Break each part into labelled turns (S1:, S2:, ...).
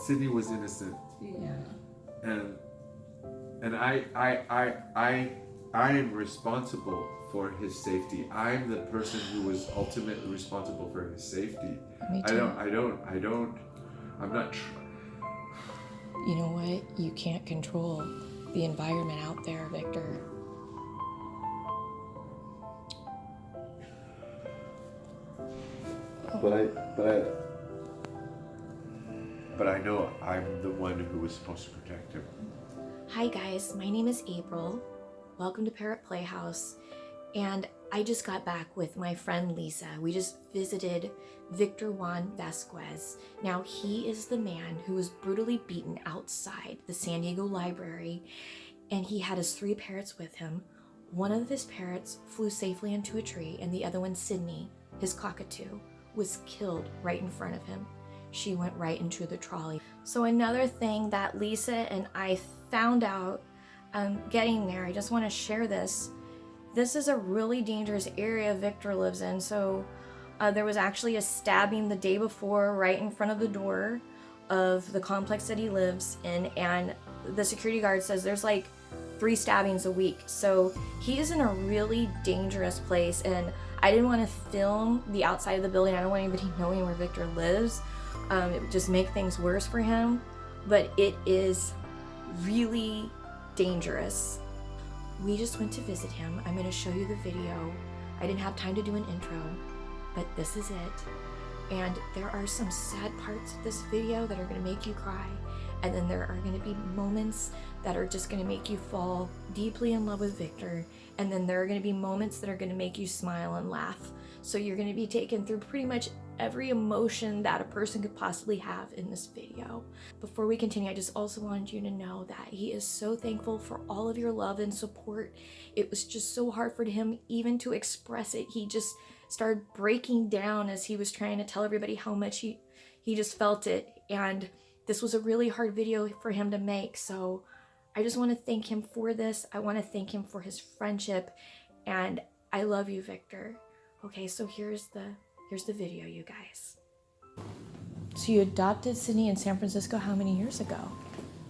S1: Sydney was innocent.
S2: Yeah.
S1: And I am responsible for his safety. I'm the person who was ultimately responsible for his safety.
S2: Me too.
S1: I'm not.
S2: You know what? You can't control the environment out there, Victor.
S1: But I know I'm the one who was supposed to protect him.
S2: Hi guys, my name is April. Welcome to Parrot Playhouse. And I just got back with my friend Lisa. We just visited Victor Juan Vasquez. Now he is the man who was brutally beaten outside the San Diego library, and he had his 3 parrots with him. One of his parrots flew safely into a tree, and the other one, Sydney, his cockatoo, was killed right in front of him. She went right into the trolley. So another thing that Lisa and I found out getting there, I just want to share this. This is a really dangerous area Victor lives in. So there was actually a stabbing the day before right in front of the door of the complex that he lives in, and the security guard says there's like 3 stabbings a week. So he is in a really dangerous place, and I didn't want to film the outside of the building. I don't want anybody knowing where Victor lives. It would just make things worse for him, but it is really dangerous. We just went to visit him. I'm going to show you the video. I didn't have time to do an intro, but this is it. And there are some sad parts of this video that are going to make you cry, and then there are going to be moments that are just going to make you fall deeply in love with Victor, and then there are going to be moments that are going to make you smile and laugh. So you're going to be taken through pretty much every emotion that a person could possibly have in this video. Before we continue, I just also wanted you to know that he is so thankful for all of your love and support. It was just so hard for him even to express it. He just started breaking down as he was trying to tell everybody how much he just felt it. And this was a really hard video for him to make. So I just want to thank him for this. I want to thank him for his friendship, and I love you, Victor. Okay, so here's the video, you guys. So you adopted Sydney in San Francisco how many years ago?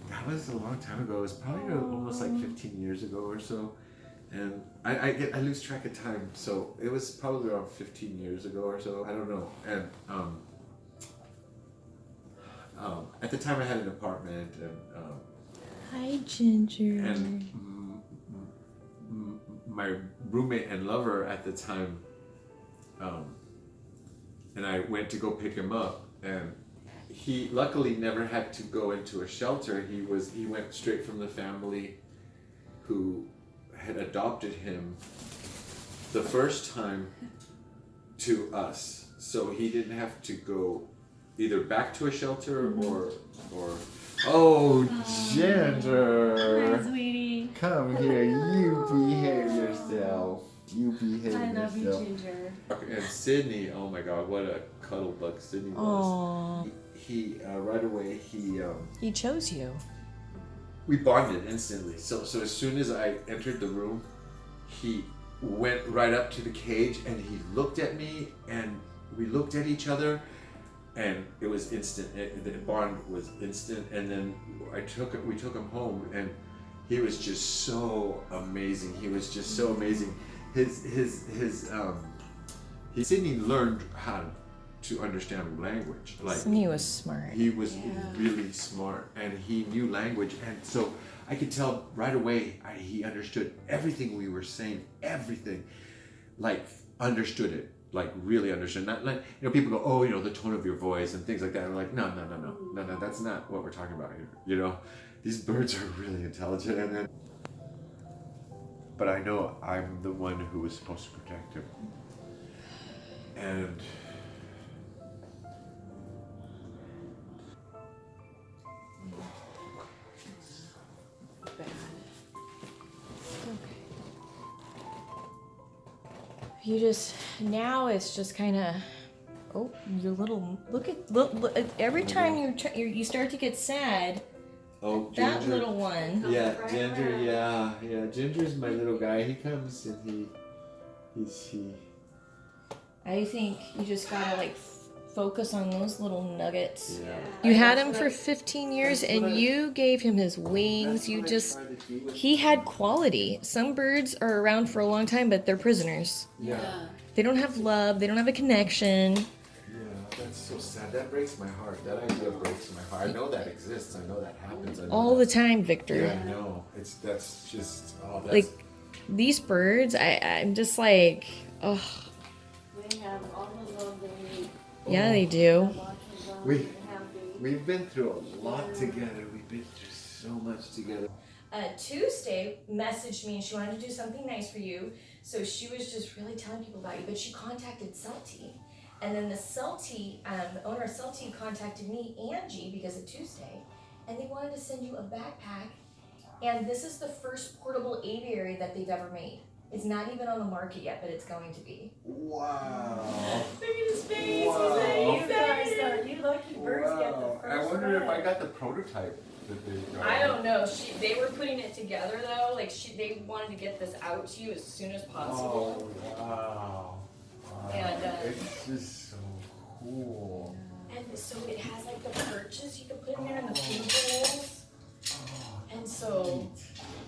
S1: That was a long time ago. It was probably almost like 15 years ago or so. And I lose track of time, so it was probably around 15 years ago or so. I don't know. And at the time I had an apartment, and
S2: hi, Ginger.
S1: And my roommate and lover at the time, and I went to go pick him up, and he luckily never had to go into a shelter. He went straight from the family who had adopted him the first time to us, so he didn't have to go either back to a shelter or oh, Ginger,
S3: hi, sweetie.
S1: come here, you behave yourself. You behave yourself.
S3: I love you, Ginger.
S1: And Sydney, oh my God, what a cuddle bug Sydney was.
S2: Aww.
S1: He right away
S2: He chose you.
S1: we bonded instantly. So as soon as I entered the room, he went right up to the cage and he looked at me, and we looked at each other, and it was instant. The bond was instant. And then we took him home, and he was just so amazing. He was just so amazing. Sydney learned how to understand language. Like,
S2: Sydney was smart.
S1: he was really smart, and he knew language, and so I could tell right away he understood everything we were saying. Everything, like, understood it, like really understood. Not like, people go, oh, the tone of your voice and things like that. I'm like, no, that's not what we're talking about here. These birds are really intelligent, and then. But I know I'm the one who was supposed to protect him. And
S2: Bad. Okay. Now it's just kind of, oh, your little, look, every time you start to get sad,
S1: oh,
S2: that
S1: Ginger.
S2: little one.
S1: Yeah, Ginger. Yeah. Ginger's my little guy. He comes and he.
S2: I think you just gotta focus on those little nuggets.
S1: Yeah.
S2: You had him for 15 years and you gave him his wings. He had quality. Some birds are around for a long time, but they're prisoners.
S1: Yeah.
S2: They don't have love, they don't have a connection.
S1: Yeah, that's so sad. That breaks my heart. That idea breaks my heart. I know that exists. I know that happens. I know
S2: All
S1: that.
S2: the time, Victor.
S1: Yeah, I know. That's just that's
S2: Like, these birds, I'm just like, oh.
S3: They have all the love they need.
S2: Yeah, they do.
S1: We've been through a lot together. We've been through so much together.
S2: Tuesday messaged me and she wanted to do something nice for you. So she was just really telling people about you, but she contacted Celti. And then the owner of Celti contacted me, Angie, because of Tuesday. And they wanted to send you a backpack. And this is the first portable aviary that they've ever made. It's not even on the market yet, but it's going to be.
S1: Wow.
S2: Look at his face.
S1: Wow.
S2: He's excited.
S3: You lucky birds get the first
S1: I wonder if
S3: one.
S1: I got the prototype that they got.
S2: I don't know. They were putting it together though. Like they wanted to get this out to you as soon as possible.
S1: Oh, wow.
S2: And
S1: it's just so cool.
S2: And so it has like the perches you can put in there and the food bowls. And so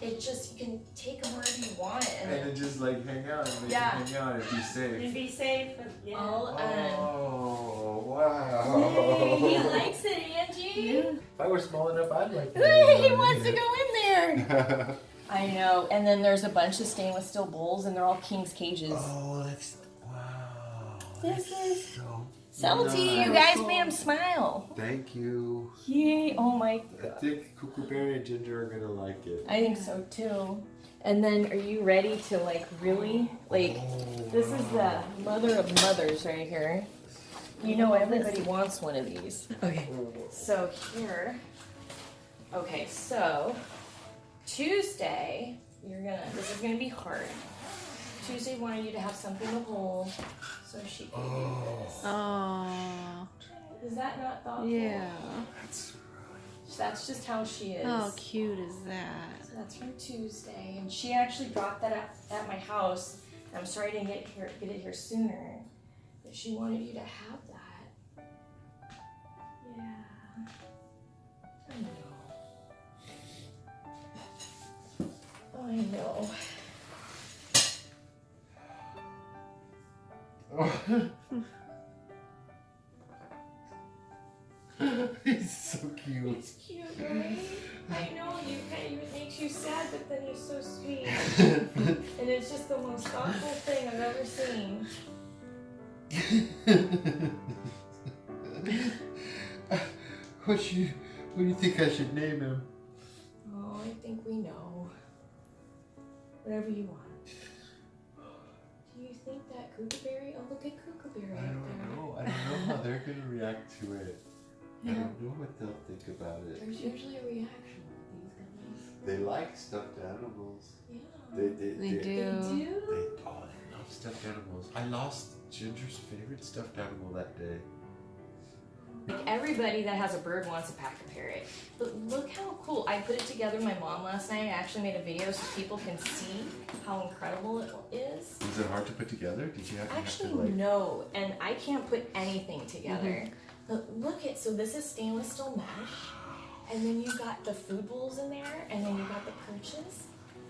S2: it just, you can take them wherever you want.
S1: And then just like hang out and
S2: Yeah.
S1: hang out and be safe.
S3: And be safe. Yeah.
S1: Oh, wow.
S2: He likes it, Angie.
S1: If I were small enough, I'd like
S2: He wants to go in there. I know. And then there's a bunch of stainless steel bowls and they're all king's cages.
S1: Oh, that's, wow.
S2: This
S1: That's
S2: is
S1: so
S2: Celti,
S1: nice.
S2: you guys made him smile.
S1: Thank you.
S2: Yay. Oh my
S1: I
S2: god.
S1: think Cuckooberry and Ginger are gonna like it.
S2: I think so too. And then are you ready to like really, like, this is the mother of mothers right here. You know everybody wants one of these. Okay. So here. Okay, so Tuesday, this is gonna be hard. Tuesday wanted you to have something to hold, so she gave you this.
S4: Oh,
S2: Is that not thoughtful?
S4: yeah.
S2: That's just how she is.
S4: How cute is that?
S2: So that's from Tuesday, and she actually dropped that at my house. I'm sorry I didn't get it here sooner, but she wanted you to have that. Yeah. I know.
S1: He's so cute.
S2: He's cute, right? I know, it makes you sad, but then he's so sweet. And it's just the most thoughtful thing I've ever seen.
S1: What do you think I should name him?
S2: Oh, I think we know. Whatever you want. Do you think that Cuckooberry? Oh, look at Cuckooberry
S1: I
S2: up
S1: don't
S2: there.
S1: know. I don't know how they're gonna react to it. I
S2: Yeah.
S1: don't know what they'll think about it.
S2: There's usually a reaction with these guys.
S1: They like stuffed animals.
S2: Yeah.
S4: They
S2: They
S4: do.
S2: do?
S1: They love stuffed animals. I lost Ginger's favorite stuffed animal that day.
S2: Like everybody that has a bird wants a pack of parrot. But look how cool. I put it together with my mom last night. I actually made a video so people can see how incredible it is.
S1: Was it hard to put together? Did you have to
S2: Actually, no. And I can't put anything together. But look at, so this is stainless steel mesh. And then you got the food bowls in there. And then you got the perches.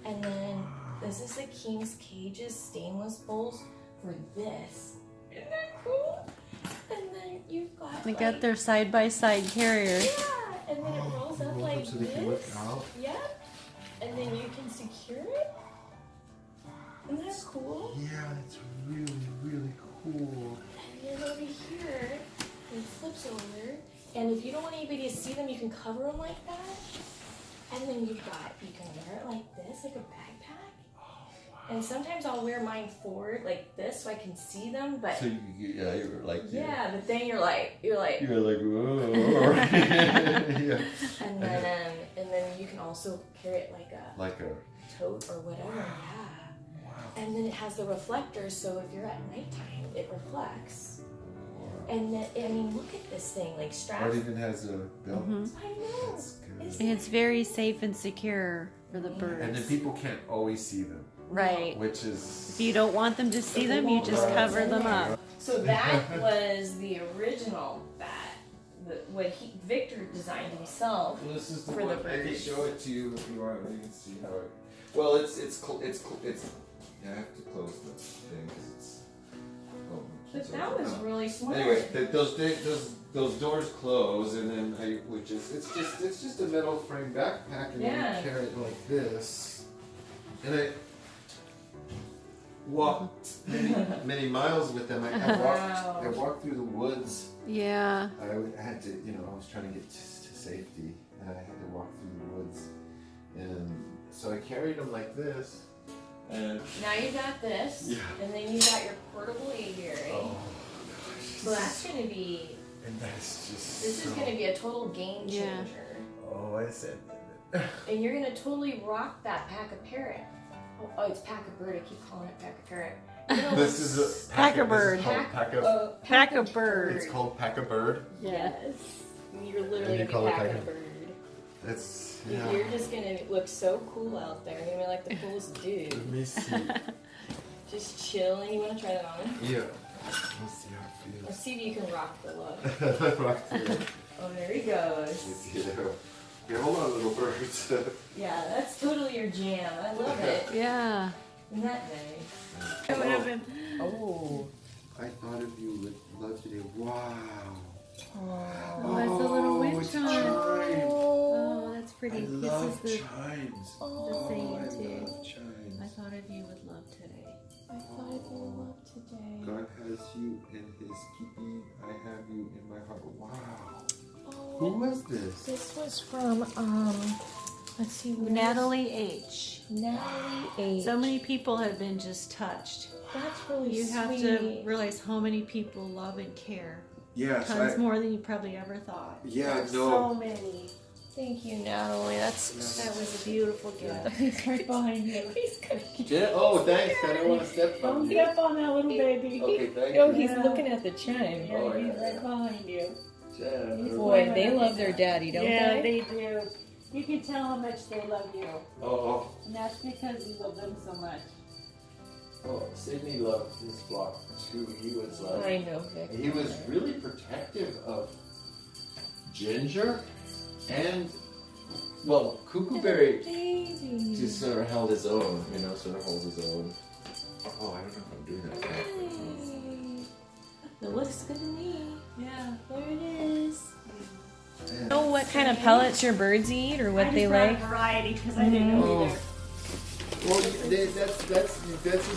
S2: And then this is the king's cages stainless bowls for this. Isn't that cool? And then you've got
S4: They
S2: like,
S4: got their side-by-side carriers.
S2: yeah, and then it rolls up
S1: Rolls
S2: like
S1: up so they can look
S2: this.
S1: out.
S2: Yep. And then you can secure it. Isn't that cool?
S1: Yeah, that's really, really cool.
S2: And then over here, it flips over. And if you don't want anybody to see them, you can cover them like that. And then you can wear it like this, like a backpack. And sometimes I'll wear mine forward like this so I can see them, but
S1: So you're like
S2: but then you're like
S1: you're like whoa. Yeah.
S2: and then you can also carry it like a tote or whatever. Yeah.
S1: Wow.
S2: And then it has the reflectors, so if you're at nighttime, it reflects. And then, I mean, look at this thing, like
S1: Or
S2: straps.
S1: it even has a belt.
S2: I know.
S1: That's good.
S4: And it's very safe and secure for the birds.
S1: And then people can't always see them.
S4: Right.
S1: which is
S4: If you don't want them to see them, you just cover them up.
S2: So that was the original bat, what Victor designed himself.
S1: Well, this is the
S2: for
S1: one.
S2: the
S1: I can
S2: birds.
S1: show it to you if you want. You can see how it. Well, it's. Yeah, I have to close the thing because it's. Oh,
S2: But that was really smart.
S1: Anyway, those doors close, and then it's just a metal frame backpack, and
S2: Yeah.
S1: you carry it like this, and I walked many miles with them. I walked through the woods.
S4: Yeah.
S1: I had to, I was trying to get to safety, and I had to walk through the woods, and so I carried them like this, and
S2: Now you got this,
S1: Yeah.
S2: and then you got your portable aviary.
S1: oh,
S2: So that's gonna be.
S1: and that's just.
S2: This is
S1: so-
S2: gonna be a total game changer.
S4: Yeah.
S1: Oh, I said.
S2: And you're gonna totally rock that pack of parrot. Oh, it's pack of bird. I keep calling it pack of parrot. You know,
S1: This is a
S4: Pack a
S1: this is
S4: bird.
S1: called pack of.
S4: Pack a bird.
S1: It's called pack a bird.
S2: Yes. You're literally
S1: And you
S2: gonna
S1: call
S2: be
S1: it
S2: packing a
S1: pack a-
S2: bird.
S1: That's yeah.
S2: You're just gonna look so cool out there. You're gonna be like the coolest dude.
S1: Let me see.
S2: Just chilling. You wanna try that on?
S1: Yeah. Let's see how it
S2: Let's see if you can rock the look.
S1: feels. Rock through it.
S2: Oh, there he goes.
S1: Let's see there. Okay, hold on, little birds.
S2: Yeah, that's totally your jam. I love it.
S4: Yeah.
S2: Isn't that nice?
S4: It would have been.
S2: Oh.
S1: I thought of you with love today. Wow.
S4: Oh, it's a little wind
S1: it's
S4: chime.
S1: chime.
S4: Oh, that's
S1: I
S4: pretty.
S1: love
S4: This is the.
S1: chimes.
S4: the saying
S1: I
S4: too.
S1: love chimes.
S4: I thought of you with love today.
S2: I thought of your love today.
S1: God has you in His keeping. I have you in my heart. Wow.
S2: Oh,
S1: Who was this?
S2: this was from let's see,
S4: Natalie H.
S2: Natalie H.
S4: So many people have been just touched.
S2: That's really
S4: You
S2: sweet.
S4: have to realize how many people love and care.
S1: Yes.
S4: Tons more than you probably ever thought.
S1: Yeah.
S4: So
S1: No.
S4: many.
S2: Thank you, Natalie. That's
S4: That was a beautiful gift.
S3: He's right behind you.
S2: he's good.
S1: Oh, thanks. I didn't want to step on
S3: Don't
S1: you.
S3: step on that little baby.
S1: Okay, thank
S2: Oh,
S1: you.
S2: he's
S3: Yeah.
S2: looking at the chime.
S3: Yeah,
S1: Oh,
S3: he's
S1: yeah.
S3: right behind you.
S1: Jen.
S2: Boy, they love their daddy, don't
S3: Yeah,
S2: they?
S3: they do. You can tell how much they love you.
S1: Oh,
S3: And that's because you love them so much.
S1: Sydney loved his flock too. He was
S2: I know, Vic.
S1: he was really protective of Ginger and Cuckooberry
S2: Baby.
S1: just sort of held his own, sort of holds his own. Oh, I don't know if I'm doing that correctly.
S2: It looks good to me.
S3: Yeah.
S2: There it is.
S1: Man.
S2: Know what kind of pellets your birds eat or what
S3: I
S2: they
S3: just brought
S2: like?
S3: a variety because I didn't know
S1: Oh.
S3: either.
S1: Well, that's just what they that's
S2: This?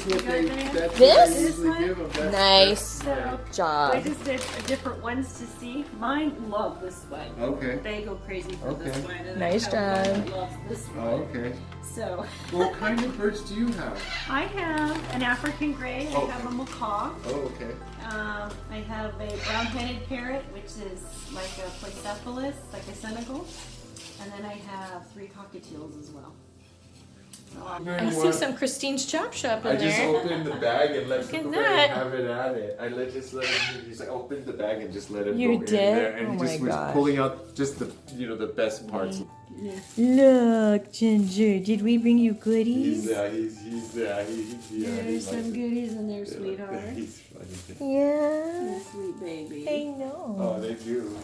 S1: what I usually give them.
S2: Nice
S3: So I
S2: job.
S3: just did different ones to see. Mine love this one.
S1: Okay.
S3: They go crazy for this
S1: Okay.
S3: one. And
S2: Nice
S3: I have one
S2: job.
S3: that loves this one.
S1: Oh, okay.
S3: So
S1: Well, what kind of birds do you have?
S3: I have an African gray. I
S1: Oh.
S3: have a macaw.
S1: Oh, okay.
S3: I have a brown-headed parrot, which is like a Poicephalus, like a Senegal. And then I have 3 cockatiels as well.
S2: I see some Christine's Chop Shop in
S1: I just
S2: there.
S1: opened the bag and let
S2: Look at
S1: Cuckooberry
S2: that.
S1: have it at it. I just let him. Just opened the bag and just let him
S2: You
S1: go in
S2: did?
S1: there, and
S2: Oh
S1: he just
S2: my
S1: was
S2: gosh.
S1: pulling out just the the best parts.
S2: Look, Ginger, did we bring you goodies?
S1: He's
S3: There's some goodies in there,
S1: Yeah,
S3: sweetheart.
S1: He's funny.
S2: Yeah.
S3: You sweet baby.
S2: I know.
S1: Oh, they do.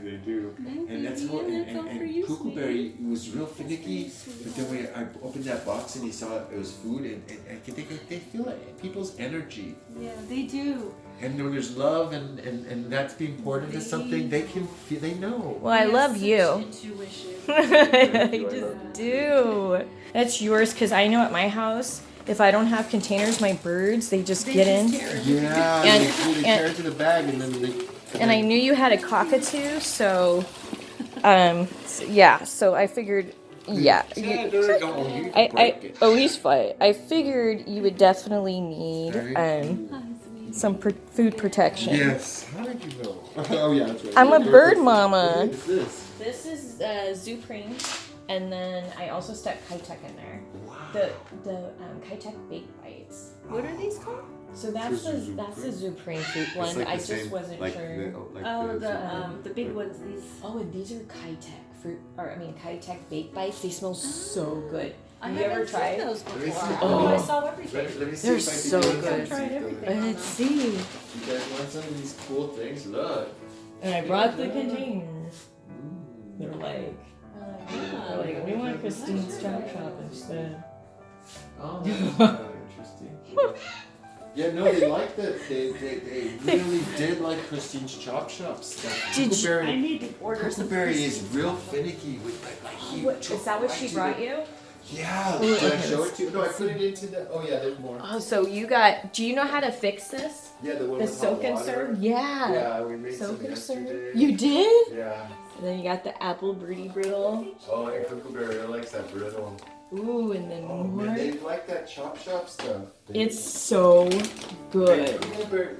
S1: They do. And that's what. And Cuckooberry was real finicky. But then when I opened that box and he saw it was food, and they feel it, people's energy.
S3: Yeah, they do.
S1: And when there's love and that's being poured into something, they can feel. They know.
S2: Well, I love
S3: Such
S2: you.
S3: Intuition.
S2: I just do. That's yours because I know at my house, if I don't have containers, my birds, they just get in.
S1: Yeah.
S2: And-
S1: they carry it to the bag and then they.
S2: And I knew you had a cockatoo, so, yeah, so I figured, yeah. He's fine. I figured you would definitely need, some food protection.
S1: Yes. How did you know? Oh yeah, that's right.
S2: I'm a bird mama.
S1: What is this?
S2: This is Zupreme, and then I also stuck Kitek in there.
S1: Wow.
S2: The Kitek Baked Bites.
S3: What are these called?
S2: So that's the
S1: Zupreme.
S2: Zupreme fruit
S1: It's
S2: one.
S1: like
S2: I
S1: the
S2: just
S1: same,
S2: wasn't
S1: like
S2: sure.
S3: The big ones. These.
S2: Oh, and these are Kitek fruit, or I mean Kitek Baked Bites. They smell so good.
S4: I
S2: You
S4: haven't
S2: ever
S4: seen
S2: tried?
S4: those
S1: Let me
S4: before.
S1: see.
S4: Oh, I
S1: Oh.
S4: saw everything.
S1: Let me see
S2: They're
S1: if I can
S2: so
S1: do it.
S2: good.
S4: Tried everything.
S2: Let's see.
S1: You guys want some of these cool things? Look.
S2: And I brought the containers.
S1: Mm.
S2: They're like,
S4: Yeah.
S2: we want Christine's Chop Shop instead.
S1: Oh, that's kind of interesting. Yeah, no, they like that. They really did like Christine's Chop Shop stuff.
S2: Did you-
S1: Huckleberry-
S4: I need to order some.
S1: Huckleberry is real finicky with like he took
S2: Is that what
S1: right
S2: she
S1: to
S2: brought
S1: the-
S2: you?
S1: Yeah.
S2: Ooh,
S1: Did I
S2: okay,
S1: show it to you? No, I put it into the. Oh yeah, there's more.
S2: Oh, so you got, do you know how to fix this?
S1: Yeah, the one
S2: The
S1: with hot
S2: soak and
S1: water.
S2: serve? Yeah.
S1: Yeah, we made
S2: Soak
S1: some
S2: and serve.
S1: yesterday.
S2: You did?
S1: Yeah.
S2: And then you got the apple birdie brittle.
S1: Oh, and Huckleberry really likes that brittle.
S2: Ooh, and then
S1: Oh
S2: more.
S1: man, they like that Chop Shop stuff.
S2: It's so good.
S1: Huckleberry,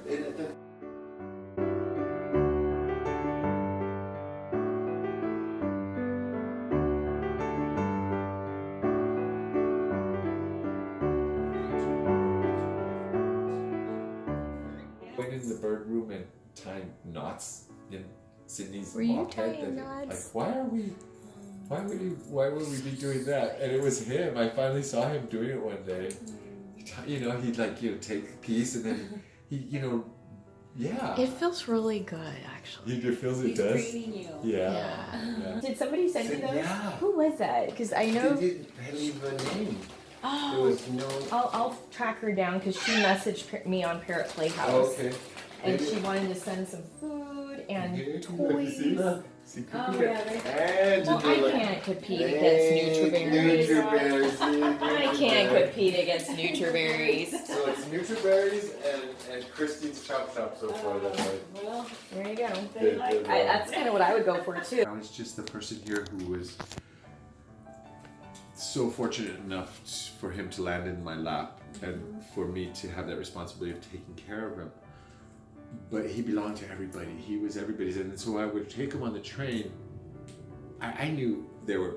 S1: went in the bird room and tying knots in Sydney's
S2: Were you
S1: mop head.
S2: tying
S1: Like,
S2: knots?
S1: why would we be doing that? And it was him. I finally saw him doing it one day. You know, he'd like, take a piece and then he, yeah.
S2: It feels really good, actually.
S1: He feels it
S4: He's
S1: does.
S4: reading you.
S1: Yeah.
S2: Did somebody send you
S1: Said,
S2: those?
S1: yeah.
S2: Who was that? Because I know.
S1: They didn't leave a name. There
S2: Oh,
S1: was no.
S2: I'll track her down because she messaged me on Parrot Playhouse.
S1: Oh, okay.
S2: And
S1: Maybe-
S2: she wanted to send some food and
S1: Here,
S2: toys.
S1: See, look. See,
S4: Oh,
S1: Cookie
S4: yeah,
S1: got-
S4: they-
S1: and
S2: Well, I
S1: Janela.
S2: can't compete
S1: Hey,
S2: against Nutriberries.
S1: Nutriberries, see,
S2: I can't
S1: Nutriberries.
S2: compete against Nutriberries.
S1: So it's Nutriberries and Christine's Chop Shop so far. That's right.
S4: Well,
S2: There you go.
S4: they like
S2: That's kind of what I would go for too.
S1: I was just the person here who was so fortunate enough for him to land in my lap and for me to have that responsibility of taking care of him. But he belonged to everybody. He was everybody's. And so I would take him on the train. I knew there were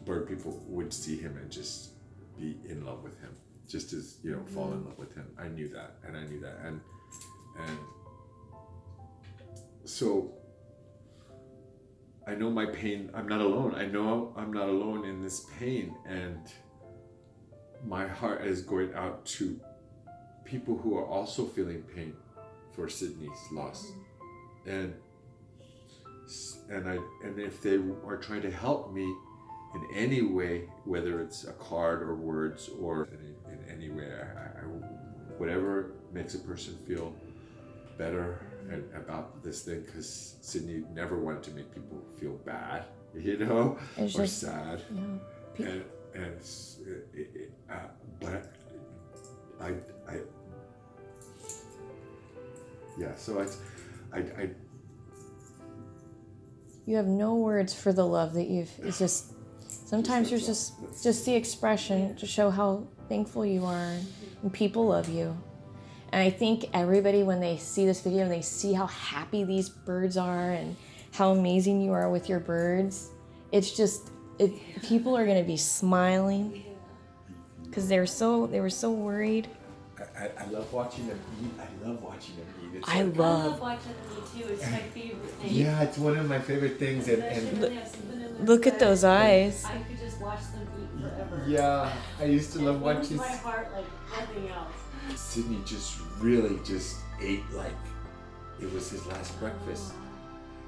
S1: bird people would see him and just be in love with him. Just as, fall in love with him. I knew that. And I knew that. And so I know my pain. I'm not alone. I know I'm not alone in this pain. And my heart is going out to people who are also feeling pain for Sydney's loss. And if they are trying to help me in any way, whether it's a card or words or in any way, whatever makes a person feel better about this thing, because Sydney never wanted to make people feel bad,
S2: It's
S1: or
S2: just-
S1: sad.
S2: Yeah.
S1: But yeah, so I
S2: You have no words for the love that it's just, sometimes you're just the expression to show how thankful you are and people love you. And I think everybody, when they see this video and they see how happy these birds are and how amazing you are with your birds, people are going to be smiling because they were so worried.
S1: I love watching them eat. I love watching them eat. It's
S2: I
S1: like-
S4: I
S2: love.
S4: love watching them eat too. It's my favorite thing.
S1: Yeah, it's one of my favorite things. And
S4: Especially when they have something in their
S2: Look at
S4: foot.
S2: those eyes.
S4: I could just watch them eat forever.
S1: yeah, I used to
S4: It
S1: love
S4: warms
S1: watching.
S4: my heart like nothing else.
S1: Sydney just really just ate like it was his last breakfast.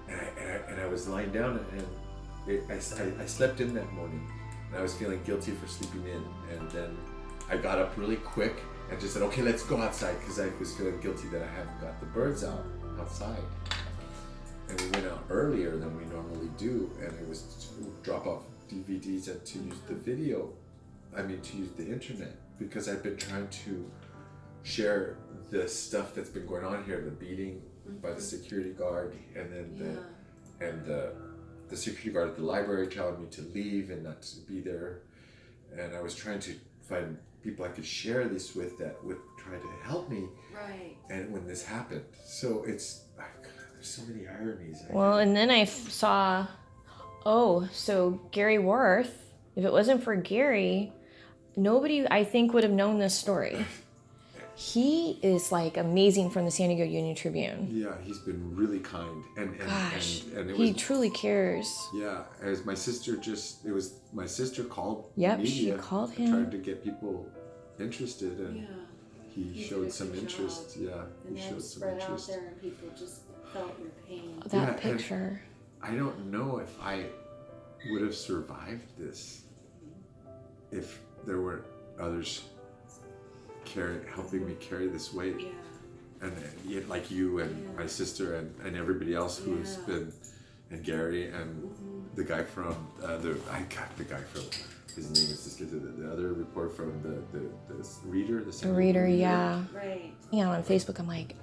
S1: And I was lying down and I slept in that morning and I was feeling guilty for sleeping in. And then I got up really quick and just said, okay, let's go outside, because I was feeling guilty that I hadn't got the birds outside. And we went out earlier than we normally do, and it was to drop off DVDs and to use to use the internet, because I've been trying to share the stuff that's been going on here, the beating by the security guard, and then the security guard at the library telling me to leave and not to be there. And I was trying to find people I could share this with that would try to help me.
S4: Right.
S1: And when this happened, so there's so many ironies.
S2: Well, and then I saw, so Gary Worth, if it wasn't for Gary, nobody, I think, would have known this story. he is like amazing from the San Diego Union Tribune.
S1: Yeah, he's been really kind, and
S2: Gosh,
S1: and it
S2: he
S1: was,
S2: truly cares.
S1: yeah. As my sister my sister called
S2: Yep,
S1: media,
S2: she called
S1: and
S2: him.
S1: tried to get people interested, and
S4: Yeah.
S1: he
S4: He did
S1: showed
S4: a
S1: some
S4: good
S1: interest.
S4: job.
S1: Yeah,
S4: And
S1: he
S4: then
S1: showed some
S4: spread out
S1: interest.
S4: there and people just felt your pain.
S2: That
S1: Yeah, and-
S2: picture.
S1: I don't know if I would have survived this if there weren't others helping me carry this weight.
S4: Yeah.
S1: And yet, like you and my sister and everybody else who's
S4: Yeah.
S1: been, and Gary and the guy from his name is just the other report from the reader, the
S2: The
S1: San Diego
S2: reader, yeah.
S4: Right.
S2: Yeah, on Facebook, I'm like,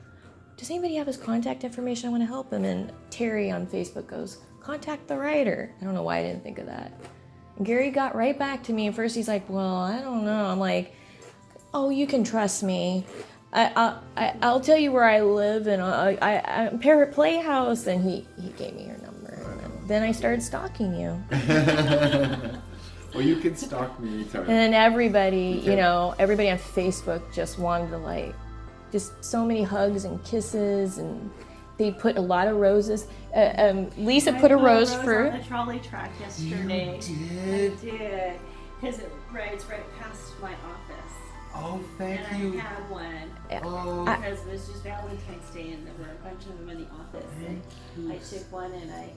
S2: does anybody have his contact information? I want to help him. And Terry on Facebook goes, contact the writer. I don't know why I didn't think of that. And Gary got right back to me. At first, he's like, well, I don't know. I'm like, oh, you can trust me. I'll tell you where I live, and I'm Parrot Playhouse. And he gave me your number. And then I started stalking you.
S1: Well, you can stalk me anytime.
S2: And then everybody,
S1: Okay.
S2: you know, everybody on Facebook just wanted to like, just so many hugs and kisses, and they put a lot of roses. Lisa put a rose for.
S3: on the trolley track yesterday.
S1: You did?
S3: I did, because it rides right past my office.
S1: Oh, thank
S3: And
S1: you.
S3: I had one
S1: Oh,
S3: because it was just Valentine's Day and there were a bunch of them in the office. And I took one and I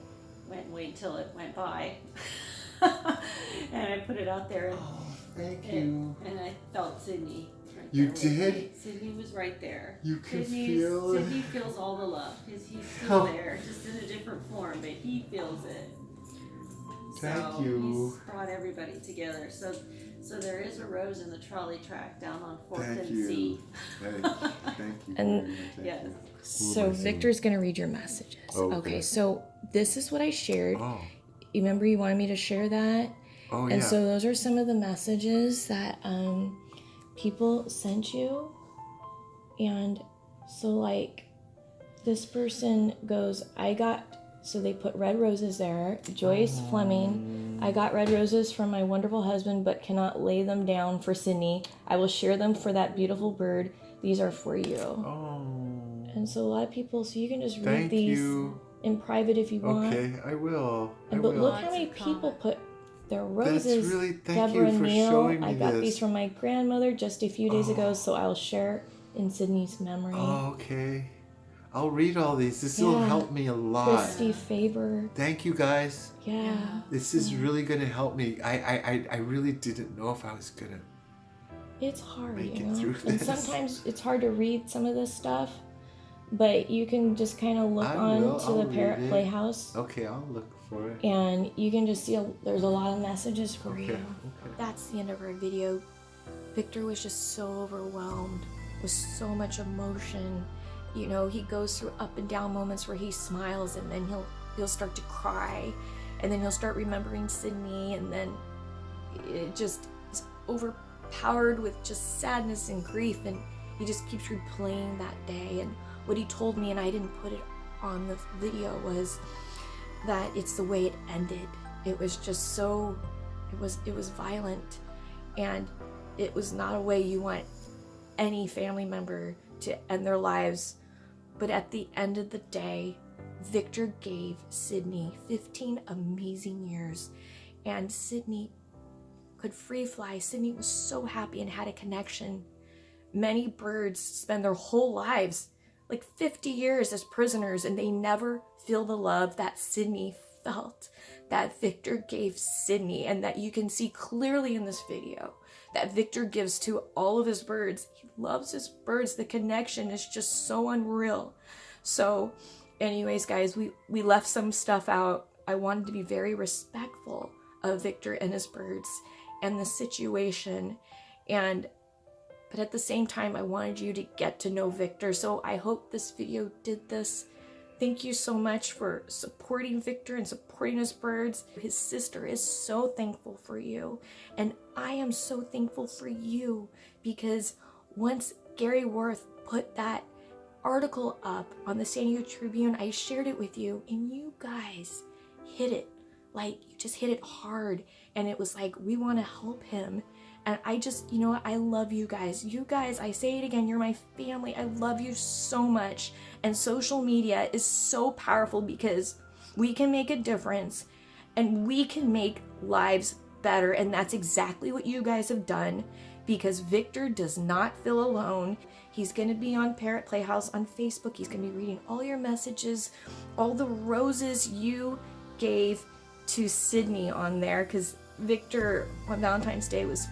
S3: went and waited till it went by. And I put it out there and,
S1: oh, thank you.
S3: and I felt Sydney. Right
S1: You
S3: there with
S1: did?
S3: me. Sydney was right there.
S1: You can
S3: Sydney's-
S1: feel it.
S3: Sydney feels all the love because he's still
S1: Oh.
S3: there, just in a different form, but he feels it.
S1: Thank
S3: So
S1: you.
S3: He's brought everybody together. So there is a rose in the trolley track down on 4th
S1: Thank
S3: and
S1: you.
S3: C.
S1: Thank you.
S2: And-
S1: very much. Thank
S3: Yes.
S1: you.
S2: So
S1: am I seeing?
S2: Victor's gonna read your messages.
S1: Okay.
S2: Okay, so this is what I shared.
S1: Oh,
S2: You remember you wanted me to share that?
S1: oh
S2: And
S1: yeah.
S2: so those are some of the messages that people sent you. And so like this person goes, so they put red roses there. Joyce Fleming, I got red roses from my wonderful husband but cannot lay them down for Sydney. I will share them for that beautiful bird. These are for you.
S1: Oh.
S2: And so a lot of people, so you can just read
S1: Thank
S2: these
S1: you.
S2: in private if you want.
S1: Okay, I will. I
S2: But
S1: will.
S2: look how
S3: Lots
S2: many
S3: of
S2: people
S3: comments.
S2: put their
S1: That's
S2: roses.
S1: really, thank
S2: Deborah
S1: you for
S2: Neal,
S1: showing me
S2: I got
S1: this.
S2: these from my grandmother just a few days ago,
S1: Oh.
S2: so I'll share in Sydney's memory.
S1: Oh, okay. I'll read all these. This will
S2: Yeah.
S1: help me a lot.
S2: Christy Faber,
S1: Thank you guys.
S2: yeah.
S1: This is really gonna help me. I really didn't know if I was gonna.
S2: It's hard,
S1: Make
S2: you
S1: it
S2: know.
S1: through
S2: And
S1: this.
S2: sometimes it's hard to read some of this stuff, but you can just kind of look
S1: I
S2: on
S1: will.
S2: to
S1: I'll
S2: the
S1: read
S2: Parrot
S1: it.
S2: Playhouse,
S1: Okay, I'll look for it.
S2: and you can just see there's a lot of messages for
S1: Okay.
S2: you.
S1: Okay.
S2: That's the end of our video. Victor was just so overwhelmed with so much emotion. You know, he goes through up and down moments where he smiles and then he'll start to cry, and then he'll start remembering Sydney, and then it just is overpowered with just sadness and grief, and he just keeps replaying that day. And what he told me, and I didn't put it on the video, was that it's the way it ended. It was just so, it was violent, and it was not a way you want any family member to end their lives. But at the end of the day, Victor gave Sydney 15 amazing years, and Sydney could free fly. Sydney was so happy and had a connection. Many birds spend their whole lives, like 50 years as prisoners, and they never feel the love that Sydney felt, that Victor gave Sydney, and that you can see clearly in this video that Victor gives to all of his birds. He loves his birds. The connection is just so unreal. So anyways, guys, we left some stuff out. I wanted to be very respectful of Victor and his birds and the situation, but at the same time, I wanted you to get to know Victor. So I hope this video did this. Thank you so much for supporting Victor and supporting his birds. His sister is so thankful for you, and I am so thankful for you, because once Gary Worth put that article up on the San Diego Tribune, I shared it with you, and you guys hit it. Like, you just hit it hard, and it was like, we want to help him. And I just, you know what, I love you guys. You guys, I say it again, you're my family. I love you so much. And social media is so powerful because we can make a difference and we can make lives better. And that's exactly what you guys have done, because Victor does not feel alone. He's going to be on Parrot Playhouse on Facebook. He's going to be reading all your messages, all the roses you gave to Sydney on there, because Victor on Valentine's Day was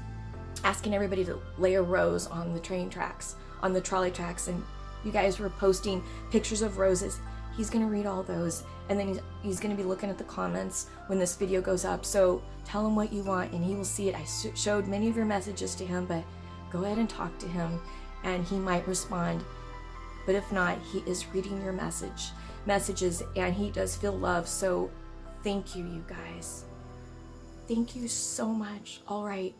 S2: asking everybody to lay a rose on the train tracks, on the trolley tracks, and you guys were posting pictures of roses. He's gonna read all those, and then he's gonna be looking at the comments when this video goes up. So tell him what you want and he will see it. I showed many of your messages to him, but go ahead and talk to him and he might respond. But if not, he is reading your messages, and he does feel love. So thank you, you guys. Thank you so much. All right.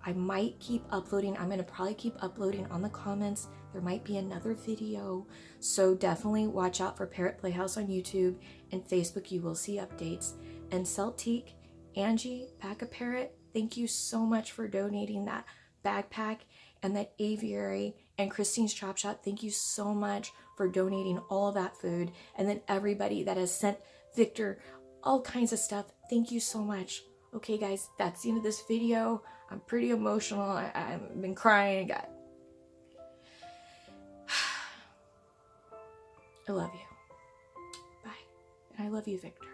S2: I might keep uploading. I'm going to probably keep uploading on the comments. There might be another video. So definitely watch out for Parrot Playhouse on YouTube and Facebook. You will see updates. And Celtique, Angie, Pack a Parrot, thank you so much for donating that backpack and that aviary. And Christine's Chop Shop, thank you so much for donating all of that food. And then everybody that has sent Victor all kinds of stuff, thank you so much. Okay guys, that's the end of this video. I'm pretty emotional. I've been crying. I love you. Bye. And I love you, Victor.